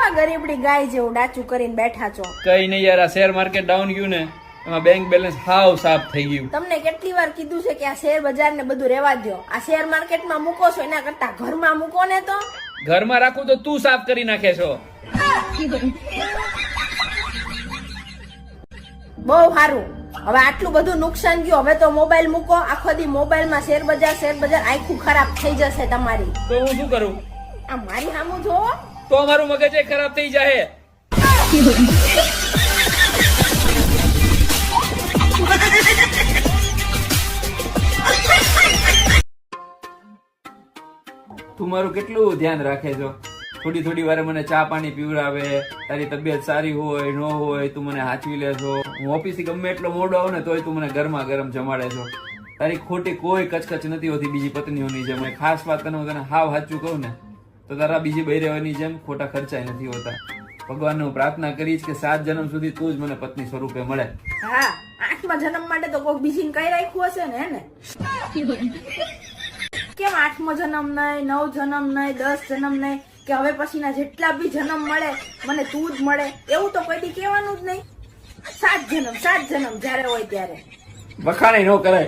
કેવા ગરીબડી ગાય જેવું ડાચું કરીને બેઠા છો? કઈ નહીં યાર, આ શેર માર્કેટ ડાઉન ગયું ને એમાં બેંક બેલેન્સ હાવ સાફ થઈ ગયું. તમને કેટલી વાર કીધું છે કે આ શેર બજાર ને બધું રેવા દો, આ શેર માર્કેટમાં મૂકો છો એના કરતા ઘરમાં મૂકો ને. તો ઘરમાં રાખું તો તું સાફ કરી નાખે છો. બહુ સારું. હવે આટલું બધું નુકસાન ગયું, હવે તો મોબાઈલ મૂકો. આખો દી મોબાઈલમાં શેર બજાર આખું ખરાબ થઈ જશે તમારી. તો હું શું કરું? આ મારી સામું જોવો તો અમારું મગજ ખરાબ થઈ જાય. તું મારું કેટલું ધ્યાન રાખે છો. થોડી થોડી વારે મને ચા પાણી પીવડાવે, તારી તબિયત સારી હોય ન હોય તું મને હાચવી લે છો. હું ઓફિસથી ગમે એટલો મોડો આવું ને તોય તું મને ગરમા ગરમ જમાડે છો. તારી ખોટી કોઈ કચકચ નથી હોતી બીજી પત્નીઓની જેમ. ખાસ વાત તને હું તને હાવ સાચું કહું ને તો તારા બીજી બૈરેવાની જેમ ખોટા ખર્ચાય નથી હોતા. ભગવાનને હું પ્રાર્થના કરીશ કે 7 જન્મ સુધી તું જ મને પત્ની સ્વરૂપે મળે. હા, 8મા જન્મ માટે તો કોઈ બીજીને કઈ રાખ્યું હશે ને. ને કેમ 8મો જન્મ નહીં, 9 જન્મ નહીં, 10 જન્મ નહીં, કે હવે પછીના જેટલા બી જન્મ મળે મને તું જ મળે એવું તો કોઈ દી કહેવાનું જ નહીં. 7 જન્મ જયારે હોય ત્યારે વખાણે ન કરાય.